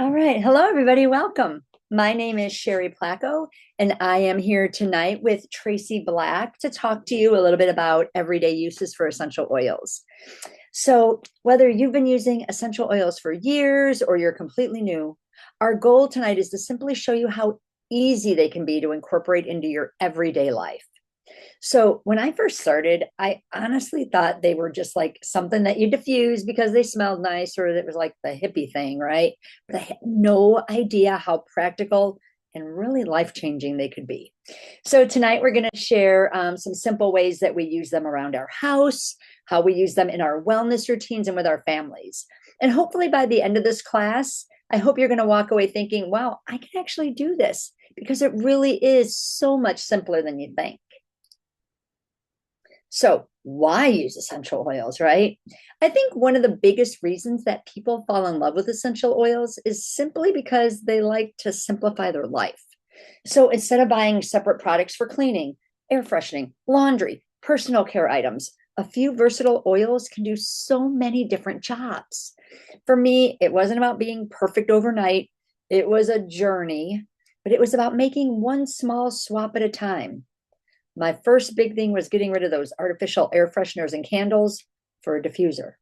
All right. Hello, everybody. Welcome. My name is Shari Placko, and I am here tonight with Tracey Black to talk to you a little bit about everyday uses for essential oils. So, whether you've been using essential oils for years or you're completely new, our goal tonight is to simply show you how easy they can be to incorporate into your everyday life. So when I first started, I honestly thought they were just like something that you diffuse because they smelled nice, or it was like the hippie thing, right? But I had no idea how practical and really life changing they could be. So tonight we're going to share some simple ways that we use them around our house, how we use them in our wellness routines and with our families. And hopefully by the end of this class, I hope you're going to walk away thinking, wow, I can actually do this because it really is so much simpler than you think. So, why use essential oils, right? I think one of the biggest reasons that people fall in love with essential oils is simply because they like to simplify their life. So, instead of buying separate products for cleaning, air freshening, laundry, personal care items, a few versatile oils can do so many different jobs. For me, it wasn't about being perfect overnight, it was a journey, but it was about making one small swap at a time. My first big thing was getting rid of those artificial air fresheners and candles for a diffuser,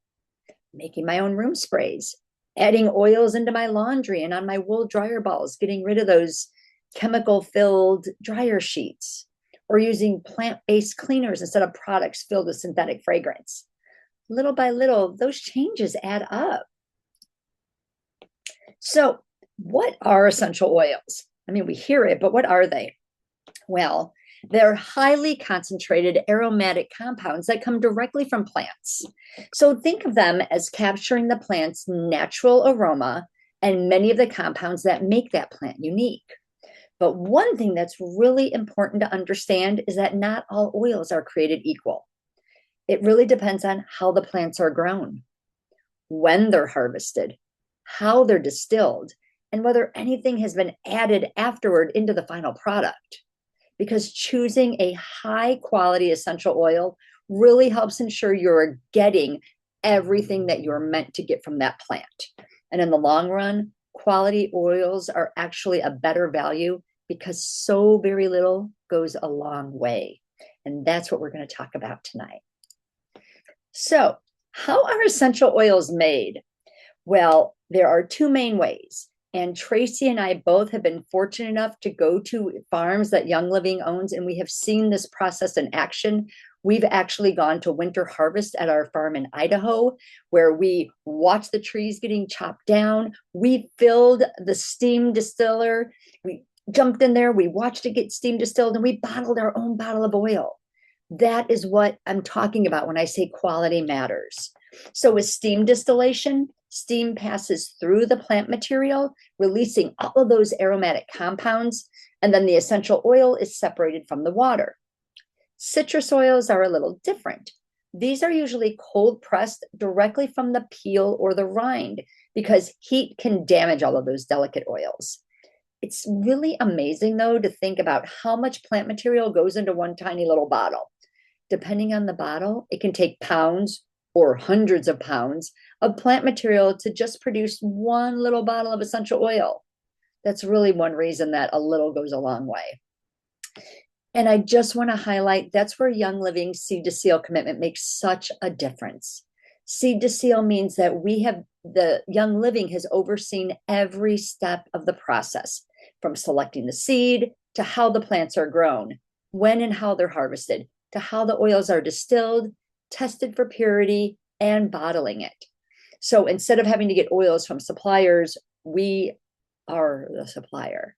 making my own room sprays, adding oils into my laundry and on my wool dryer balls, getting rid of those chemical filled dryer sheets, or using plant based cleaners instead of products filled with synthetic fragrance. Little by little, those changes add up. So, what are essential oils? I mean, we hear it, but what are they? Well, they're highly concentrated aromatic compounds that come directly from plants. So think of them as capturing the plant's natural aroma and many of the compounds that make that plant unique. But one thing that's really important to understand is that not all oils are created equal. It really depends on how the plants are grown, when they're harvested, how they're distilled, and whether anything has been added afterward into the final product, because choosing a high quality essential oil really helps ensure you're getting everything that you're meant to get from that plant. And in the long run, quality oils are actually a better value because so very little goes a long way. And that's what we're going to talk about tonight. So, how are essential oils made? Well, there are two main ways. And Tracey and I both have been fortunate enough to go to farms that Young Living owns, and we have seen this process in action. We've actually gone to winter harvest at our farm in Idaho, where we watched the trees getting chopped down. We filled the steam distiller. We jumped in there, we watched it get steam distilled, and we bottled our own bottle of oil. That is what I'm talking about when I say quality matters. So, with steam distillation, steam passes through the plant material, releasing all of those aromatic compounds, and then the essential oil is separated from the water. Citrus oils are a little different. These are usually cold pressed directly from the peel or the rind because heat can damage all of those delicate oils. It's really amazing, though, to think about how much plant material goes into one tiny little bottle. Depending on the bottle, it can take pounds or hundreds of pounds of plant material to just produce one little bottle of essential oil. That's really one reason that a little goes a long way. And I just want to highlight that's where Young Living seed to seal commitment makes such a difference. Seed to seal means that the Young Living has overseen every step of the process, from selecting the seed to how the plants are grown, when and how they're harvested, to how the oils are distilled, tested for purity, and bottling it. So instead of having to get oils from suppliers, we are the supplier.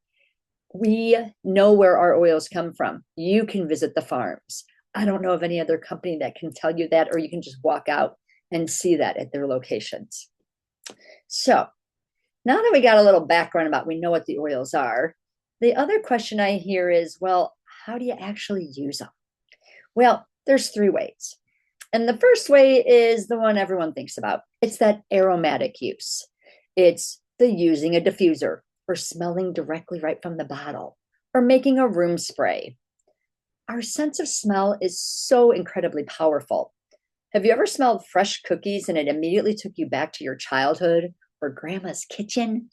We know where our oils come from. You can visit the farms. I don't know of any other company that can tell you that, or you can just walk out and see that at their locations. So now that we got a little background about we know what the oils are, the other question I hear is, well, how do you actually use them? Well, there's three ways. And the first way is the one everyone thinks about. It's that aromatic use. It's the using a diffuser or smelling directly right from the bottle or making a room spray. Our sense of smell is so incredibly powerful. Have you ever smelled fresh cookies and it immediately took you back to your childhood or grandma's kitchen?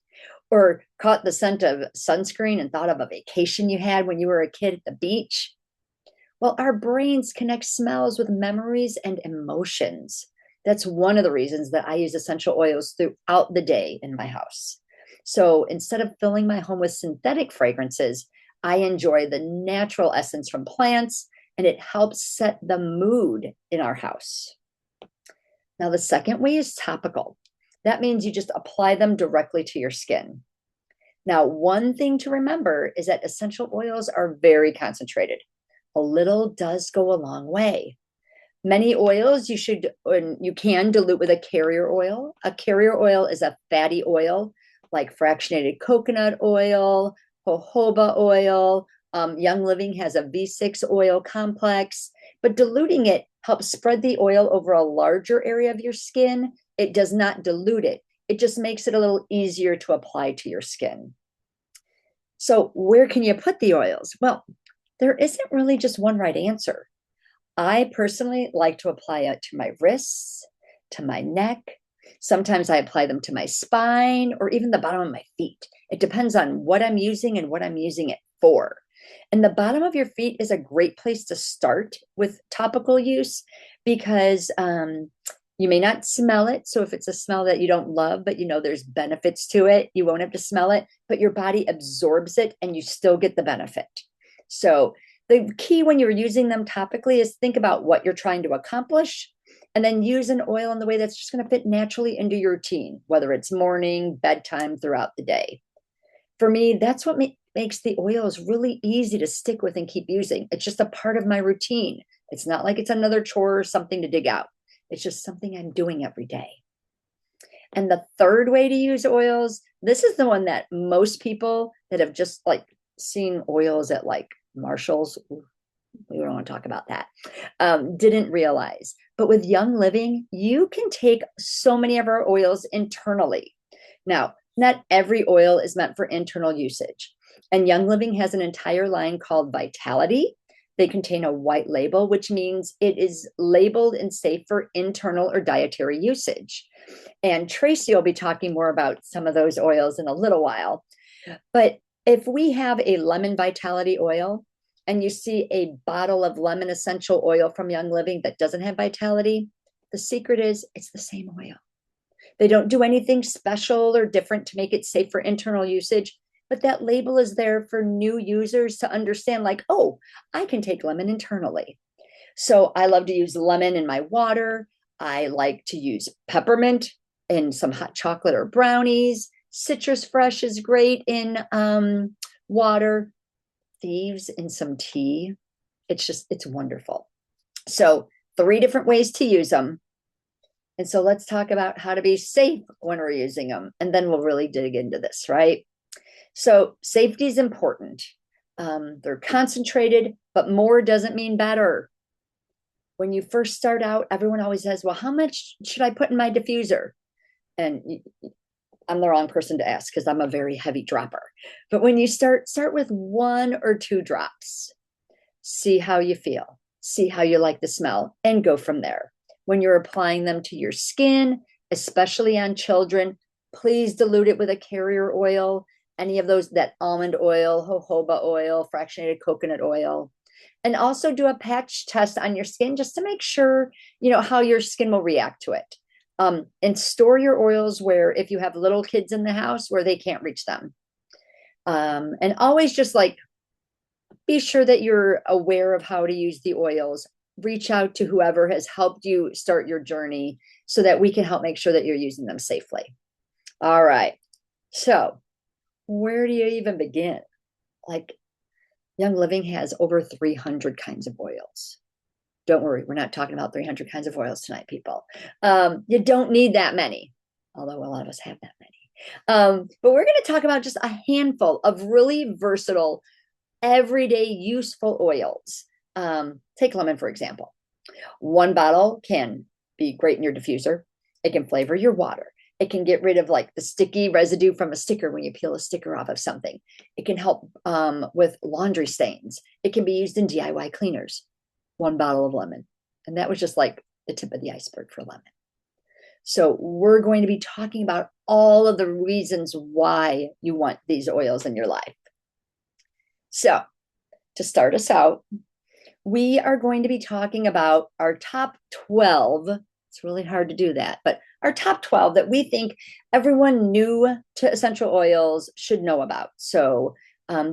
or caught the scent of sunscreen and thought of a vacation you had when you were a kid at the beach? Well, our brains connect smells with memories and emotions. That's one of the reasons that I use essential oils throughout the day in my house. So instead of filling my home with synthetic fragrances, I enjoy the natural essence from plants, and it helps set the mood in our house. Now, the second way is topical. That means you just apply them directly to your skin. Now, one thing to remember is that essential oils are very concentrated. A little does go a long way. Many oils you can dilute with a carrier oil. A carrier oil is a fatty oil like fractionated coconut oil, jojoba oil. Young Living has a V6 oil complex, but diluting it helps spread the oil over a larger area of your skin. It does not dilute it. It just makes it a little easier to apply to your skin. So where can you put the oils? Well, there isn't really just one right answer. I personally like to apply it to my wrists, to my neck. Sometimes I apply them to my spine or even the bottom of my feet. It depends on what I'm using and what I'm using it for. And the bottom of your feet is a great place to start with topical use because you may not smell it. So if it's a smell that you don't love, but you know there's benefits to it, you won't have to smell it, but your body absorbs it and you still get the benefit. So the key when you're using them topically is think about what you're trying to accomplish and then use an oil in the way that's just going to fit naturally into your routine, whether it's morning, bedtime, throughout the day. For me, that's what makes the oils really easy to stick with and keep using. It's just a part of my routine. It's not like it's another chore or something to dig out. It's just something I'm doing every day. And the third way to use oils, this is the one that most people that have just like seen oils at like Marshall's, we don't want to talk about that, didn't realize. But with Young Living, you can take so many of our oils internally. Now, not every oil is meant for internal usage. And Young Living has an entire line called Vitality. They contain a white label, which means it is labeled and safe for internal or dietary usage. And Tracey will be talking more about some of those oils in a little while. But if we have a lemon vitality oil and you see a bottle of lemon essential oil from Young Living that doesn't have vitality, the secret is it's the same oil. They don't do anything special or different to make it safe for internal usage, but that label is there for new users to understand like, oh, I can take lemon internally. So I love to use lemon in my water. I like to use peppermint in some hot chocolate or brownies. Citrus fresh is great in water. Thieves in some tea. It's wonderful. So 3 different ways to use them. And so let's talk about how to be safe when we're using them. And then we'll really dig into this, right? So safety is important. They're concentrated, but more doesn't mean better. When you first start out, everyone always says, well, how much should I put in my diffuser? And I'm the wrong person to ask because I'm a very heavy dropper. But when you start with 1 or 2 drops, see how you feel, see how you like the smell, and go from there. When you're applying them to your skin, especially on children, please dilute it with a carrier oil, any of those, that almond oil, jojoba oil, fractionated coconut oil. And also do a patch test on your skin just to make sure, you know, how your skin will react to it. And store your oils where if you have little kids in the house where they can't reach them. And always just like be sure that you're aware of how to use the oils. Reach out to whoever has helped you start your journey so that we can help make sure that you're using them safely. All right. So where do you even begin? Like Young Living has over 300 kinds of oils. Don't worry, we're not talking about 300 kinds of oils tonight, people. You don't need that many, although a lot of us have that many. But we're going to talk about just a handful of really versatile, everyday useful oils. Take lemon, for example. 1 bottle can be great in your diffuser. It can flavor your water. It can get rid of like the sticky residue from a sticker when you peel a sticker off of something. It can help with laundry stains. It can be used in DIY cleaners. 1 bottle of lemon. And that was just like the tip of the iceberg for lemon. So we're going to be talking about all of the reasons why you want these oils in your life. So to start us out, we are going to be talking about our top 12. It's really hard to do that, but our top 12 that we think everyone new to essential oils should know about. So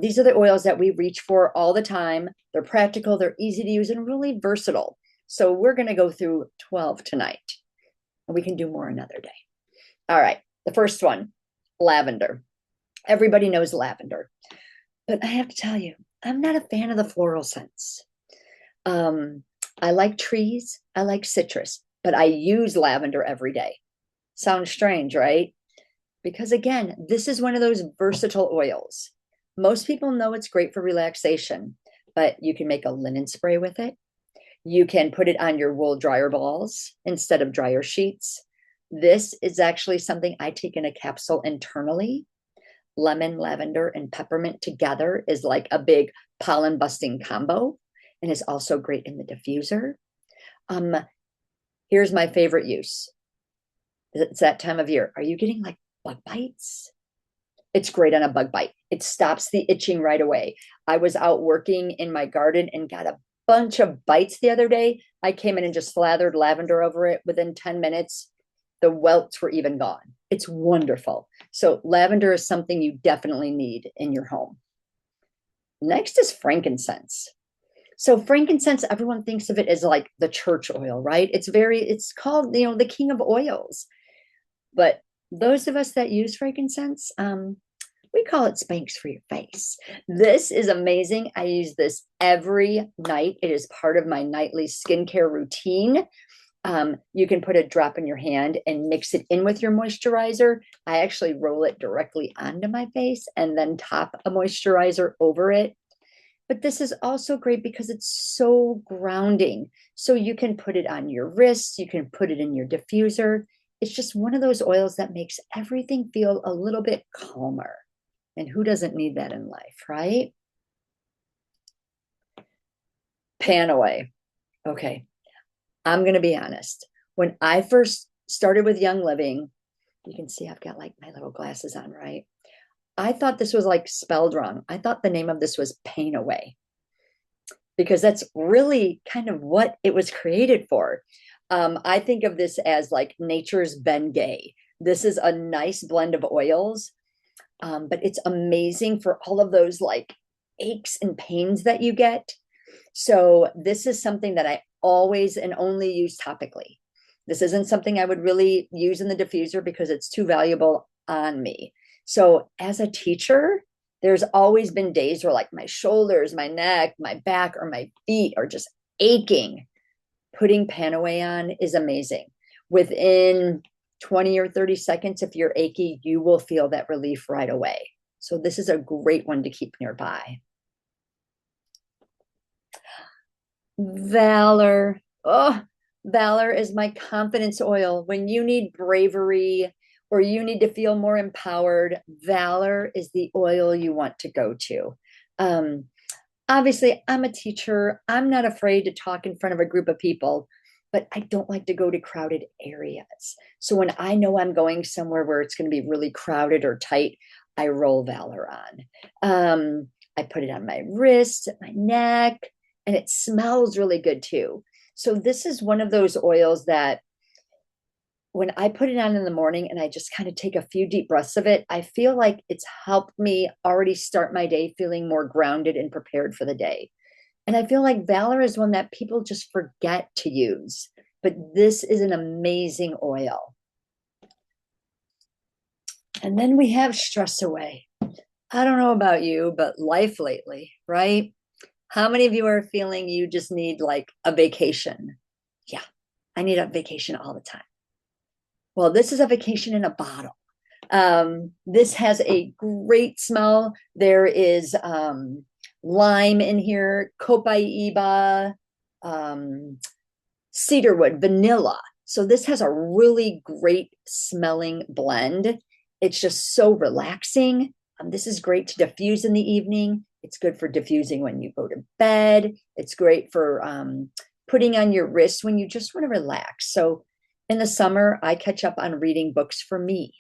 these are the oils that we reach for all the time. They're practical, they're easy to use, and really versatile. So we're going to go through 12 tonight, and we can do more another day. All right, the first one, lavender. Everybody knows lavender, but I have to tell you, I'm not a fan of the floral scents. I like trees, I like citrus, but I use lavender every day. Sounds strange, right? Because again, this is one of those versatile oils. Most people know it's great for relaxation, but you can make a linen spray with it. You can put it on your wool dryer balls instead of dryer sheets. This is actually something I take in a capsule internally. Lemon, lavender, and peppermint together is like a big pollen busting combo, and is also great in the diffuser. Here's my favorite use. It's that time of year. Are you getting like bug bites? It's great on a bug bite. It stops the itching right away. I was out working in my garden and got a bunch of bites the other day. I came in and just slathered lavender over it. Within 10 minutes, the welts were even gone. It's wonderful. So lavender is something you definitely need in your home. Next is frankincense. So frankincense, everyone thinks of it as like the church oil, right? It's called, the king of oils. But those of us that use frankincense, we call it Spanx for your face. This is amazing. I use this every night. It is part of my nightly skincare routine. You can put a drop in your hand and mix it in with your moisturizer. I actually roll it directly onto my face and then top a moisturizer over it. But this is also great because it's so grounding. So you can put it on your wrists, you can put it in your diffuser. It's just one of those oils that makes everything feel a little bit calmer. And who doesn't need that in life, right? Panaway. Okay, I'm going to be honest. When I first started with Young Living, you can see I've got like my little glasses on, right? I thought this was like spelled wrong. I thought the name of this was Pain Away, because that's really kind of what it was created for. I think of this as like nature's Bengay. This is a nice blend of oils, but it's amazing for all of those like aches and pains that you get. So this is something that I always and only use topically. This isn't something I would really use in the diffuser because it's too valuable on me. So as a teacher, there's always been days where like my shoulders, my neck, my back, or my feet are just aching. Putting Panaway on is amazing. Within 20 or 30 seconds, if you're achy, you will feel that relief right away. So this is a great one to keep nearby. Valor. Oh, Valor is my confidence oil. When you need bravery or you need to feel more empowered, Valor is the oil you want to go to. Obviously, I'm a teacher. I'm not afraid to talk in front of a group of people, but I don't like to go to crowded areas. So when I know I'm going somewhere where it's going to be really crowded or tight, I roll Valor on. I put it on my wrists, at my neck, and it smells really good too. So this is one of those oils that when I put it on in the morning and I just kind of take a few deep breaths of it, I feel like it's helped me already start my day feeling more grounded and prepared for the day. And I feel like Valor is one that people just forget to use, but this is an amazing oil. And then we have Stress Away. I don't know about you, but life lately, right? How many of you are feeling you just need like a vacation? Yeah, I need a vacation all the time. Well, this is a vacation in a bottle. This has a great smell. There is lime in here, copaiba, cedarwood, vanilla. So this has a really great smelling blend. It's just so relaxing. This is great to diffuse in the evening. It's good for diffusing when you go to bed. It's great for putting on your wrist when you just want to relax. So In the summer, I catch up on reading books for me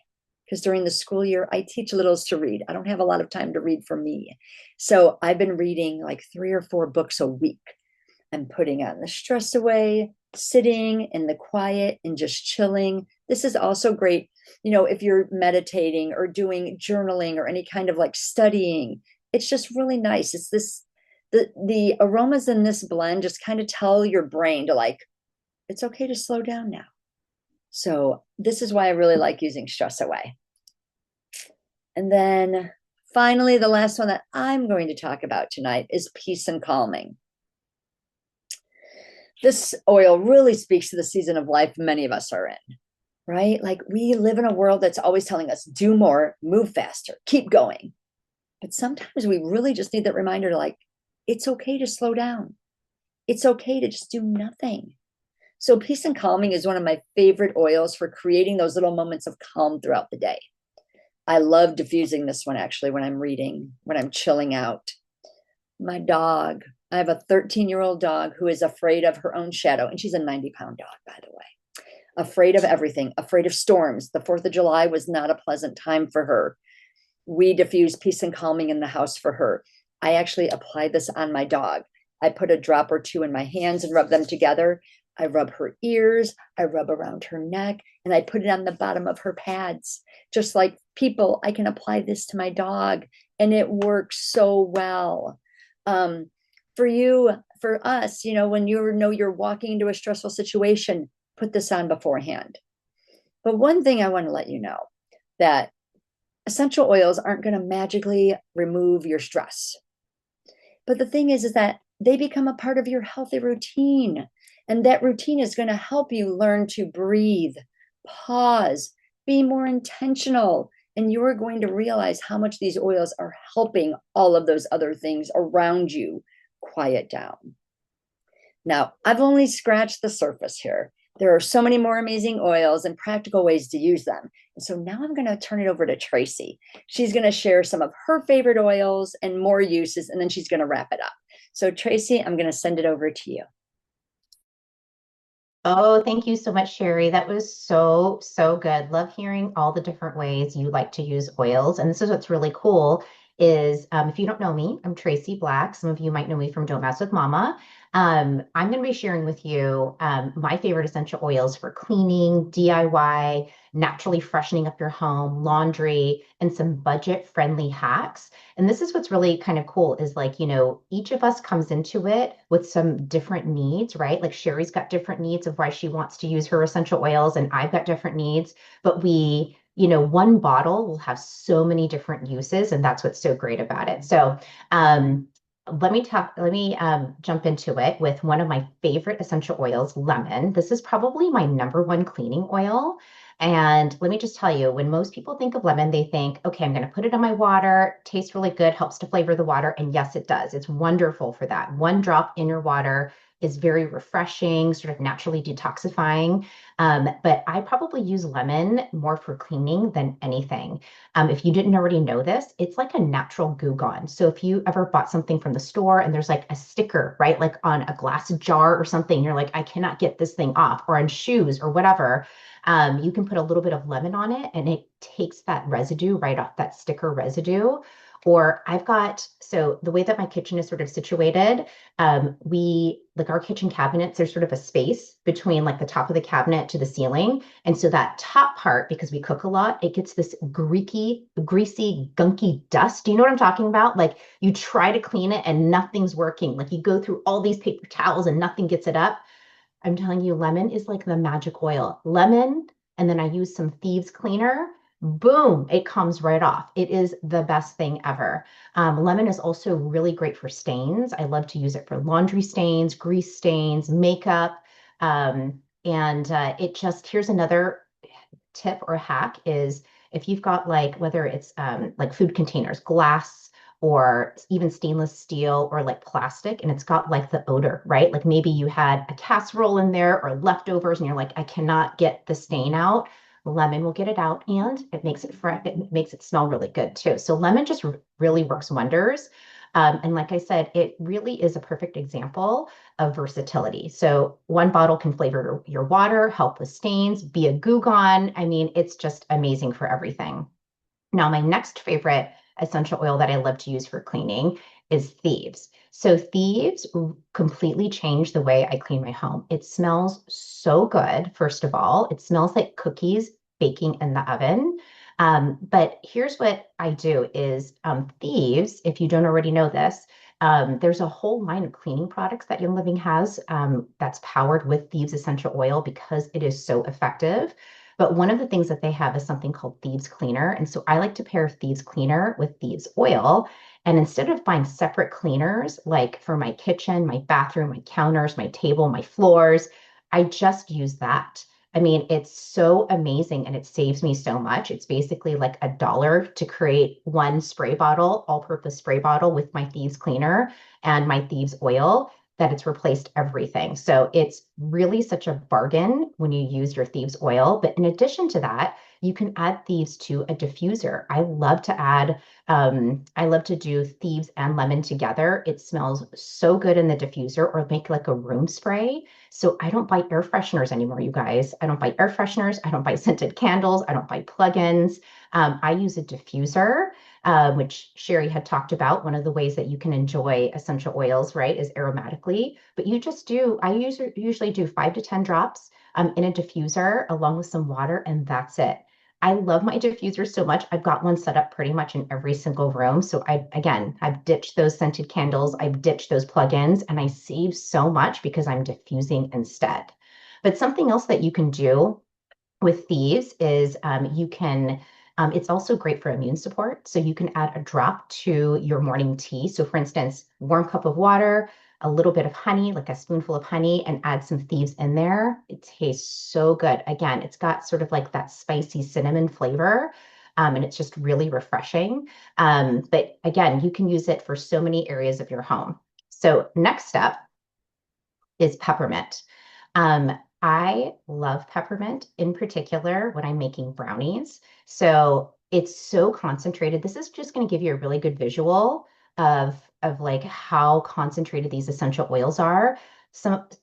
because during the school year, I teach littles to read. I don't have a lot of time to read for me. So I've been reading like 3 or 4 books a week. I'm putting on the stress away, sitting in the quiet and just chilling. This is also great, if you're meditating or doing journaling or any kind of like studying. It's just really nice. It's this the aromas in this blend just kind of tell your brain to like, it's okay to slow down now. So this is why I really like using stress away. And then finally, the last one that I'm going to talk about tonight is peace and calming. This oil really speaks to the season of life many of us are in, right? Like we live in a world that's always telling us, do more, move faster, keep going. But sometimes we really just need that reminder to like, it's okay to slow down. It's okay to just do nothing. So peace and calming is one of my favorite oils for creating those little moments of calm throughout the day. I love diffusing this one actually when I'm reading, when I'm chilling out. My dog, I have a 13-year-old dog who is afraid of her own shadow, and she's a 90-pound dog, by the way. Afraid of everything, afraid of storms. The 4th of July was not a pleasant time for her. We diffuse peace and calming in the house for her. I actually apply this on my dog. I put a drop or 2 in my hands and rub them together. I rub her ears, I rub around her neck, and I put it on the bottom of her pads. Just like people, I can apply this to my dog, and it works so well. For you, for us, when you know you're walking into a stressful situation, put this on beforehand. But one thing I want to let you know that essential oils aren't going to magically remove your stress. But the thing is that they become a part of your healthy routine. And that routine is going to help you learn to breathe, pause, be more intentional. And you're going to realize how much these oils are helping all of those other things around you quiet down. Now, I've only scratched the surface here. There are so many more amazing oils and practical ways to use them. And so now I'm going to turn it over to Tracey. She's going to share some of her favorite oils and more uses, and then she's going to wrap it up. So Tracey, I'm going to send it over to you. Oh, thank you so much, Shari. That was so, so good. Love hearing all the different ways you like to use oils. And this is what's really cool is if you don't know me, I'm Tracey Black. Some of you might know me from Don't Mess with Mama. I'm going to be sharing with you my favorite essential oils for cleaning, DIY, naturally freshening up your home, laundry, and some budget-friendly hacks. And this is what's really kind of cool is like, each of us comes into it with some different needs, right? Like Shari's got different needs of why she wants to use her essential oils, and I've got different needs, but one bottle will have so many different uses, and that's what's so great about it. So, let me jump into it with one of my favorite essential oils, lemon. This is probably my number one cleaning oil. And let me just tell you, when most people think of lemon, they think, okay, I'm going to put it in my water, tastes really good, helps to flavor the water. And yes, it does. It's wonderful for that. One drop in your water is very refreshing, sort of naturally detoxifying. But I probably use lemon more for cleaning than anything. If you didn't already know this, it's like a natural Goo Gone. So if you ever bought something from the store and there's like a sticker, right, like on a glass jar or something, you're like, I cannot get this thing off, or on shoes or whatever, you can put a little bit of lemon on it and it takes that residue right off, that sticker residue. Or so the way that my kitchen is sort of situated, like our kitchen cabinets, there's sort of a space between like the top of the cabinet to the ceiling. And so that top part, because we cook a lot, it gets this greasy, gunky dust. Do you know what I'm talking about? Like you try to clean it and nothing's working. Like you go through all these paper towels and nothing gets it up. I'm telling you, lemon is like the magic oil. Lemon, and then I use some thieves cleaner. Boom, it comes right off. It is the best thing ever. Lemon is also really great for stains. I love to use it for laundry stains, grease stains, makeup. And here's another tip or hack is if you've got like, whether it's like food containers, glass, or even stainless steel or like plastic, and it's got like the odor, right? Like maybe you had a casserole in there or leftovers and you're like, I cannot get the stain out. Lemon will get it out and it makes it fresh. It makes it smell really good too. So lemon just really works wonders. And like I said, it really is a perfect example of versatility. So one bottle can flavor your water, help with stains, be a Goo Gone. I mean, it's just amazing for everything. Now, my next favorite essential oil that I love to use for cleaning is Thieves. So Thieves completely changed the way I clean my home. It smells so good, first of all. It smells like cookies baking in the oven. But here's what I do is Thieves, if you don't already know this, there's a whole line of cleaning products that Young Living has that's powered with Thieves essential oil because it is so effective. But one of the things that they have is something called Thieves Cleaner. And so I like to pair Thieves Cleaner with Thieves Oil. And instead of buying separate cleaners, like for my kitchen, my bathroom, my counters, my table, my floors, I just use that. I mean, it's so amazing and it saves me so much. It's basically like $1 to create one spray bottle, all-purpose spray bottle with my Thieves Cleaner and my Thieves Oil that it's replaced everything. So it's really such a bargain when you use your Thieves oil. But in addition to that, you can add Thieves to a diffuser. I love to do Thieves and lemon together. It smells so good in the diffuser or make like a room spray. So I don't buy air fresheners anymore, you guys. I don't buy air fresheners. I don't buy scented candles. I don't buy plugins. I use a diffuser which Shari had talked about. One of the ways that you can enjoy essential oils, right, is aromatically. But usually do 5 to 10 drops in a diffuser along with some water, and that's it. I love my diffuser so much. I've got one set up pretty much in every single room. So I've ditched those scented candles, I've ditched those plugins, and I save so much because I'm diffusing instead. But something else that you can do with these is it's also great for immune support. So you can add a drop to your morning tea. So for instance, warm cup of water, a little bit of honey, like a spoonful of honey, and add some thieves in there. It tastes so good. Again, it's got sort of like that spicy cinnamon flavor. And it's just really refreshing. But again, you can use it for so many areas of your home. So next up is peppermint. I love peppermint in particular when I'm making brownies. So it's so concentrated. This is just going to give you a really good visual of like how concentrated these essential oils are.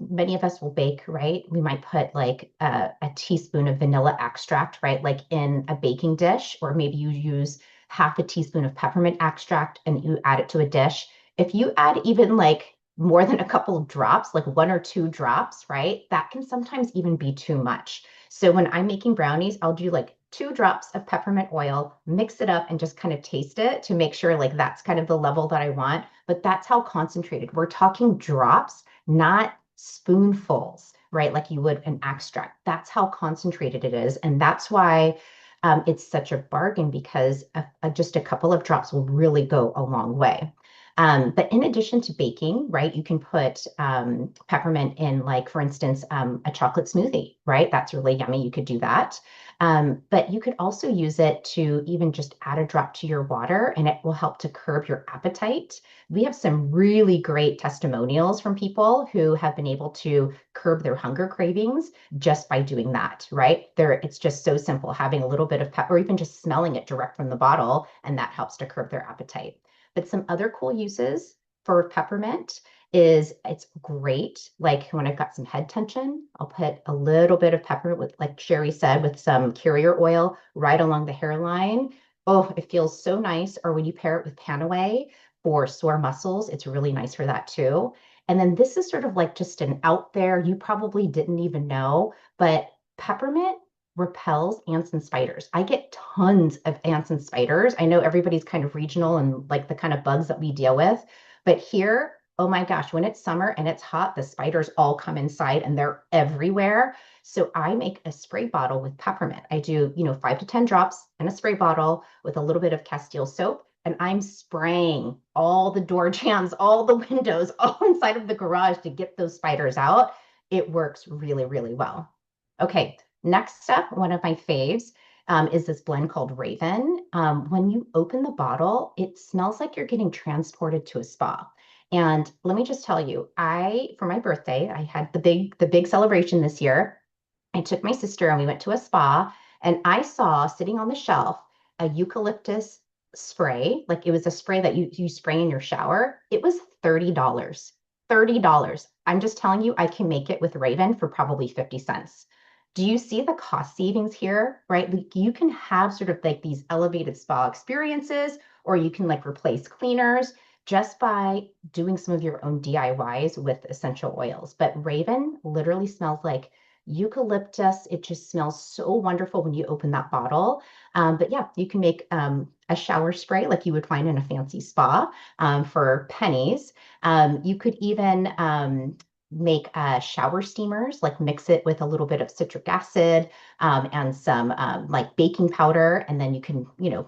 Many of us will bake, right? We might put like a teaspoon of vanilla extract, right? Like in a baking dish, or maybe you use half a teaspoon of peppermint extract and you add it to a dish. If you add even like more than a couple of drops, like 1 or 2 drops, right? That can sometimes even be too much. So when I'm making brownies, I'll do like 2 drops of peppermint oil, mix it up and just kind of taste it to make sure like that's kind of the level that I want. But that's how concentrated. We're talking drops, not spoonfuls, right? Like you would an extract. That's how concentrated it is. And that's why it's such a bargain because just a couple of drops will really go a long way. But in addition to baking, right, you can put peppermint in, like, for instance, a chocolate smoothie, right? That's really yummy. You could do that. But you could also use it to even just add a drop to your water, and it will help to curb your appetite. We have some really great testimonials from people who have been able to curb their hunger cravings just by doing that, right? It's just so simple, having a little bit of pepper, or even just smelling it direct from the bottle, and that helps to curb their appetite. But some other cool uses for peppermint is it's great. Like when I've got some head tension, I'll put a little bit of peppermint with, like Shari said, with some carrier oil right along the hairline. Oh, it feels so nice. Or when you pair it with Panaway for sore muscles, it's really nice for that too. And then this is sort of like just an out there, you probably didn't even know, but peppermint repels ants and spiders. I get tons of ants and spiders. I know everybody's kind of regional and like the kind of bugs that we deal with, but here, oh my gosh, when it's summer and it's hot, the spiders all come inside and they're everywhere. So I make a spray bottle with peppermint. I do, 5 to 10 drops in a spray bottle with a little bit of Castile soap. And I'm spraying all the door jambs, all the windows, all inside of the garage to get those spiders out. It works really, really well. Okay, next up, one of my faves is this blend called Raven. When you open the bottle, it smells like you're getting transported to a spa. And let me just tell you, for my birthday, I had the big celebration this year. I took my sister and we went to a spa, and I saw sitting on the shelf a eucalyptus spray, like it was a spray that you spray in your shower, it was $30. $30. I'm just telling you, I can make it with Raven for probably 50 cents. Do you see the cost savings here, right? Like you can have sort of like these elevated spa experiences, or you can like replace cleaners just by doing some of your own DIYs with essential oils. But Raven literally smells like eucalyptus. It just smells so wonderful when you open that bottle. But yeah, you can make a shower spray like you would find in a fancy spa for pennies. You could even make shower steamers, like mix it with a little bit of citric acid and some like baking powder, and then you can,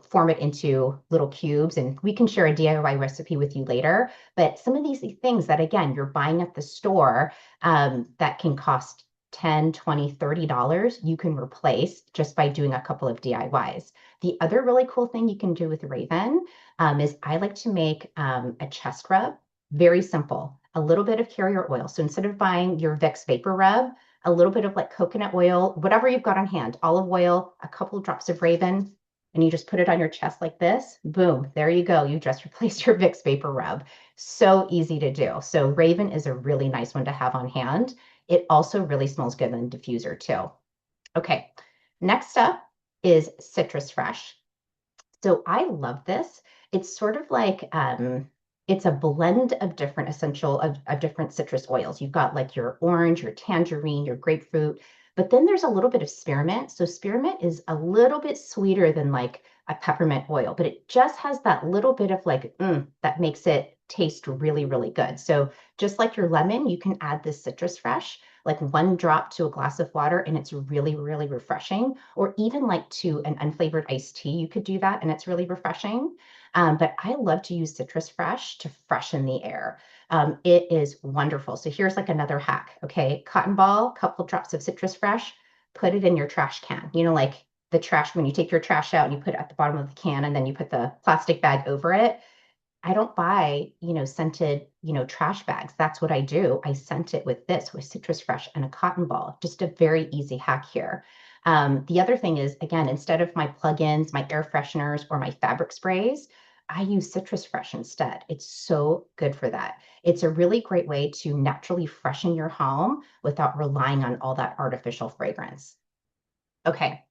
form it into little cubes. And we can share a DIY recipe with you later. But some of these things that, again, you're buying at the store that can cost 10, 20, $30, you can replace just by doing a couple of DIYs. The other really cool thing you can do with Raven is I like to make a chest rub. Very simple. A little bit of carrier oil. So instead of buying your Vicks Vapor Rub, a little bit of like coconut oil, whatever you've got on hand, olive oil, a couple of drops of Raven, and you just put it on your chest like this. Boom, there you go. You just replaced your Vicks Vapor Rub. So easy to do. So Raven is a really nice one to have on hand. It also really smells good in the diffuser too. Okay, next up is Citrus Fresh. So I love this. It's sort of like it's a blend of different of different citrus oils. You've got like your orange, your tangerine, your grapefruit, but then there's a little bit of spearmint. So spearmint is a little bit sweeter than like a peppermint oil, but it just has that little bit of like that makes it taste really, really good. So just like your lemon, you can add this citrus fresh, like one drop to a glass of water, and it's really, really refreshing. Or even like to an unflavored iced tea, you could do that, and it's really refreshing. But I love to use citrus fresh to freshen the air. It is wonderful. So here's like another hack. Okay, cotton ball, couple drops of citrus fresh, put it in your trash can. Like the trash when you take your trash out and you put it at the bottom of the can, and then you put the plastic bag over it. I don't buy, scented, trash bags. That's what I do. I scent it with this, with Citrus Fresh and a cotton ball. Just a very easy hack here. The other thing is, again, instead of my plugins, my air fresheners, or my fabric sprays, I use Citrus Fresh instead. It's so good for that. It's a really great way to naturally freshen your home without relying on all that artificial fragrance. Okay,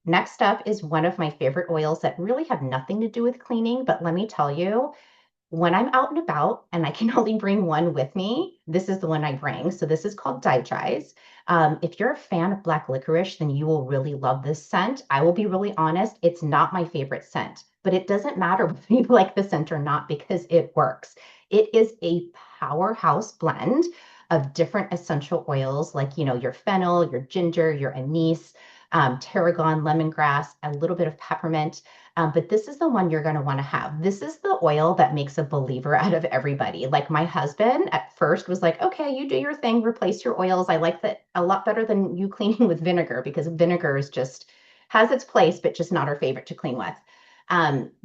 next up is one of my favorite oils that really have nothing to do with cleaning, but let me tell you, when I'm out and about and I can only bring one with me, this is the one I bring. So this is called Digize. If you're a fan of black licorice, then you will really love this scent. I will be really honest, it's not my favorite scent, but it doesn't matter whether you like the scent or not because it works. It is a powerhouse blend of different essential oils like, your fennel, your ginger, your anise, tarragon, lemongrass, a little bit of peppermint. But this is the one you're going to want to have. This is the oil that makes a believer out of everybody. Like my husband at first was like, okay, you do your thing, replace your oils. I like that a lot better than you cleaning with vinegar because vinegar is just has its place, but just not our favorite to clean with.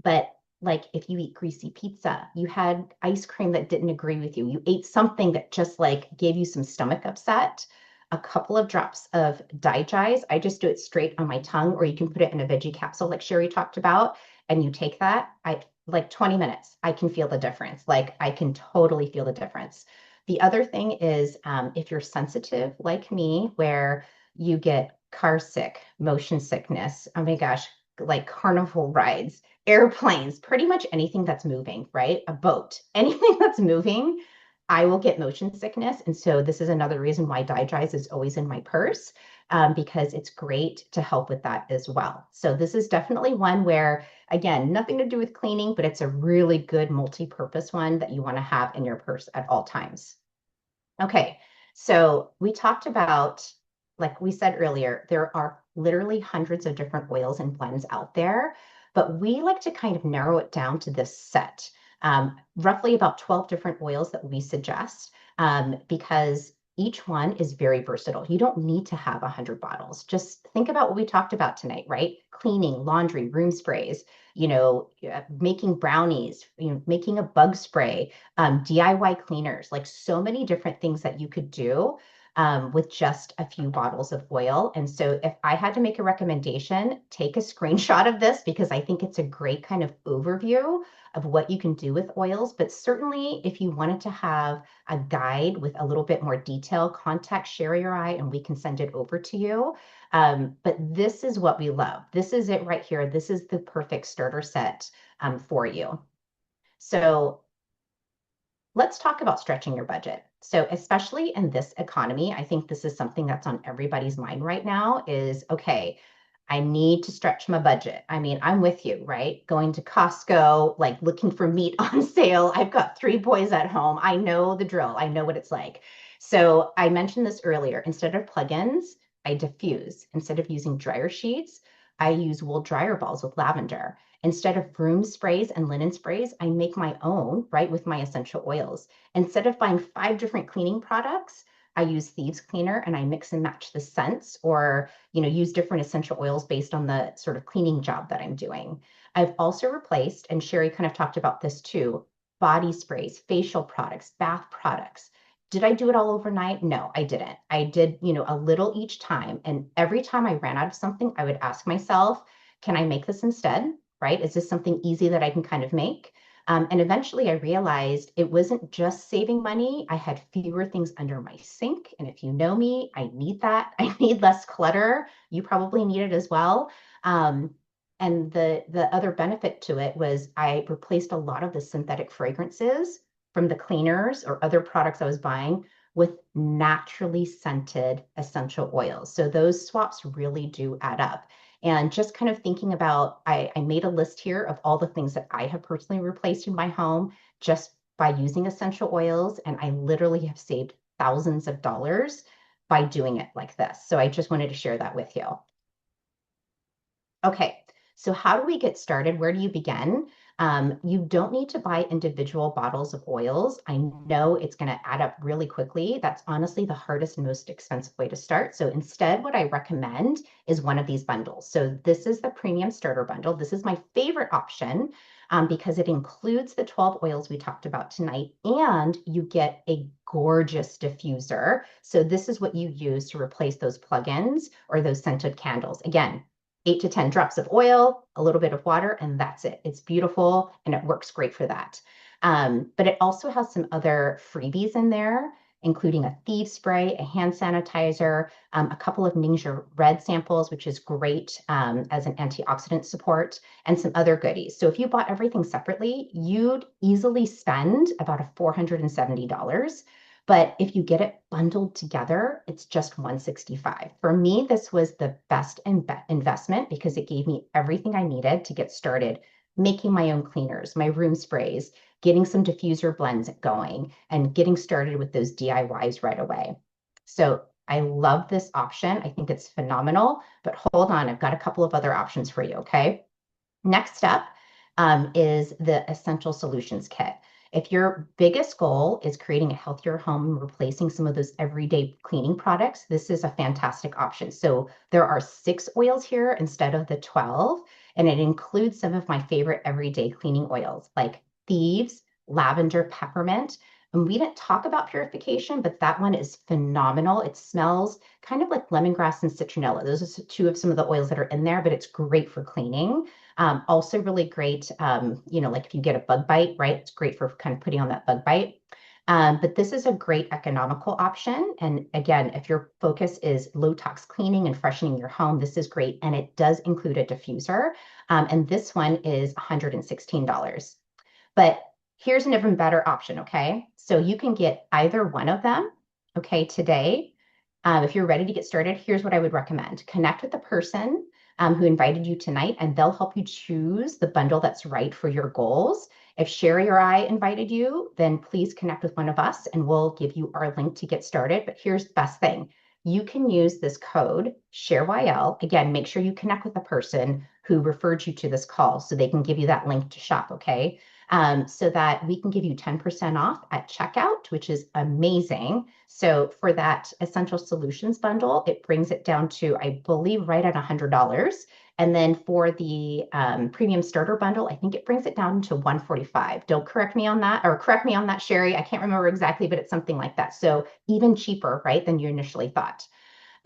But like if you eat greasy pizza, you had ice cream that didn't agree with you, you ate something that just like gave you some stomach upset, a couple of drops of Digize. I just do it straight on my tongue, or you can put it in a veggie capsule like Shari talked about, and you take that. I like 20 minutes. I can feel the difference. Like I can totally feel the difference. The other thing is if you're sensitive like me, where you get car sick, motion sickness, oh my gosh, like carnival rides, airplanes, pretty much anything that's moving, right? A boat, anything that's moving, I will get motion sickness. And so this is another reason why Digize is always in my purse because it's great to help with that as well. So this is definitely one where, again, nothing to do with cleaning, but it's a really good multi-purpose one that you want to have in your purse at all times. Okay, so we talked about, like we said earlier, there are literally hundreds of different oils and blends out there, but we like to kind of narrow it down to this set, roughly about 12 different oils that we suggest because each one is very versatile. You don't need to have 100 bottles. Just think about what we talked about tonight, right? Cleaning, laundry, room sprays, making brownies, making a bug spray, DIY cleaners, like so many different things that you could do. with just a few bottles of oil. And so if I had to make a recommendation, take a screenshot of this because I think it's a great kind of overview of what you can do with oils. But certainly if you wanted to have a guide with a little bit more detail, contact Shari or I, and we can send it over to you. But this is what we love. This is it right here. This is the perfect starter set for you. So let's talk about stretching your budget. So especially in this economy, I think this is something that's on everybody's mind right now is, okay, I need to stretch my budget. I mean, I'm with you, right? Going to Costco, like looking for meat on sale. I've got 3 boys at home. I know the drill. I know what it's like. So I mentioned this earlier. Instead of plugins, I diffuse. Instead of using dryer sheets, I use wool dryer balls with lavender. Instead of room sprays and linen sprays, I make my own, right, with my essential oils. Instead of buying 5 different cleaning products, I use thieves cleaner and I mix and match the scents or, use different essential oils based on the sort of cleaning job that I'm doing. I've also replaced, and Shari kind of talked about this too, body sprays, facial products, bath products. Did I do it all overnight? No, I didn't. I did, a little each time. And every time I ran out of something, I would ask myself, can I make this instead? Right? Is this something easy that I can kind of make? And eventually I realized it wasn't just saving money. I had fewer things under my sink. And if you know me, I need that. I need less clutter. You probably need it as well. And the other benefit to it was I replaced a lot of the synthetic fragrances from the cleaners or other products I was buying with naturally scented essential oils. So those swaps really do add up. And just kind of thinking about, I made a list here of all the things that I have personally replaced in my home just by using essential oils. And I literally have saved thousands of dollars by doing it like this. So I just wanted to share that with you. Okay, so how do we get started? Where do you begin? You don't need to buy individual bottles of oils. I know it's going to add up really quickly. That's honestly the hardest and most expensive way to start. So instead, what I recommend is one of these bundles. So this is the premium starter bundle. This is my favorite option because it includes the 12 oils we talked about tonight, and you get a gorgeous diffuser. So this is what you use to replace those plugins or those scented candles. Again, 8 to 10 drops of oil, a little bit of water, and that's it. It's beautiful and it works great for that. But it also has some other freebies in there, including a thief spray, a hand sanitizer, a couple of Ningxia red samples, which is great as an antioxidant support, and some other goodies. So if you bought everything separately, you'd easily spend about $470. But if you get it bundled together, it's just $165. For me, this was the best investment because it gave me everything I needed to get started making my own cleaners, my room sprays, getting some diffuser blends going, and getting started with those DIYs right away. So I love this option. I think it's phenomenal, but hold on, I've got a couple of other options for you, okay? Next up is the Essential Solutions Kit. If your biggest goal is creating a healthier home and replacing some of those everyday cleaning products, this is a fantastic option. So there are 6 oils here instead of the 12, and it includes some of my favorite everyday cleaning oils like Thieves, Lavender, Peppermint. And we didn't talk about purification, but that one is phenomenal. It smells kind of like lemongrass and citronella. Those are 2 of some of the oils that are in there, but it's great for cleaning. Also really great, like if you get a bug bite, right? It's great for kind of putting on that bug bite. But this is a great economical option. And again, if your focus is low tox cleaning and freshening your home, this is great. And it does include a diffuser. And this one is $116. But here's an even better option, okay? So you can get either one of them, okay, today. If you're ready to get started, here's what I would recommend. Connect with the person who invited you tonight, and they'll help you choose the bundle that's right for your goals. If Shari or I invited you, then please connect with one of us and we'll give you our link to get started. But here's the best thing. You can use this code ShareYL. Again, make sure you connect with the person who referred you to this call so they can give you that link to shop, okay? So that we can give you 10% off at checkout, which is amazing. So for that Essential Solutions bundle, it brings it down to, I believe, right at $100. And then for the premium starter bundle, I think it brings it down to 145. Don't correct me on that, or correct me on that, Shari. I can't remember exactly, but it's something like that. So even cheaper, right, than you initially thought.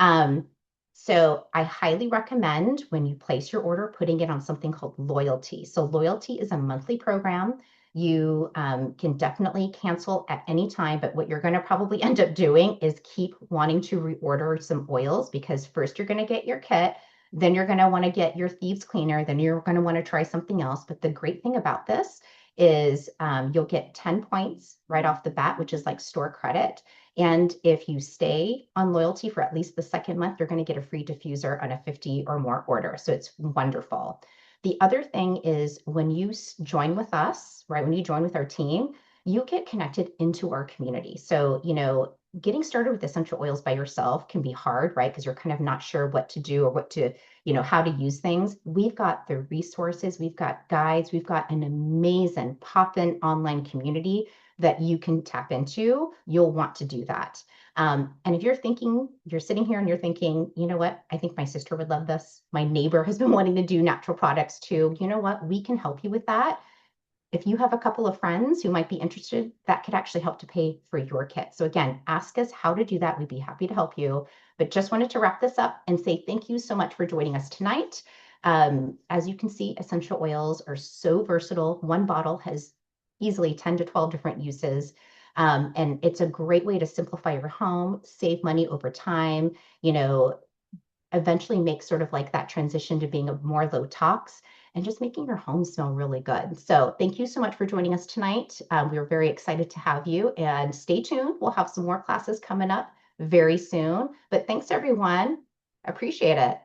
Um, so I highly recommend when you place your order, putting it on something called Loyalty. So Loyalty is a monthly program. You can definitely cancel at any time, but what you're going to probably end up doing is keep wanting to reorder some oils because first you're going to get your kit, then you're going to want to get your thieves cleaner, then you're going to want to try something else. But the great thing about this is you'll get 10 points right off the bat, which is like store credit. And if you stay on loyalty for at least the second month, you're going to get a free diffuser on a 50 or more order. So it's wonderful. The other thing is when you join with us, right? When you join with our team, you get connected into our community. So, getting started with essential oils by yourself can be hard, right? Because you're kind of not sure what to do or what to, how to use things. We've got the resources, we've got guides, we've got an amazing pop-in online community that you can tap into. You'll want to do that. And if you're sitting here and you're thinking, you know what, I think my sister would love this. My neighbor has been wanting to do natural products too. You know what, we can help you with that. If you have a couple of friends who might be interested, that could actually help to pay for your kit. So again, ask us how to do that. We'd be happy to help you. But just wanted to wrap this up and say thank you so much for joining us tonight. As you can see, essential oils are so versatile. One bottle has easily 10 to 12 different uses. And it's a great way to simplify your home, save money over time, eventually make sort of like that transition to being a more low tox and just making your home smell really good. So thank you so much for joining us tonight. We are very excited to have you and stay tuned. We'll have some more classes coming up very soon. But thanks everyone. Appreciate it.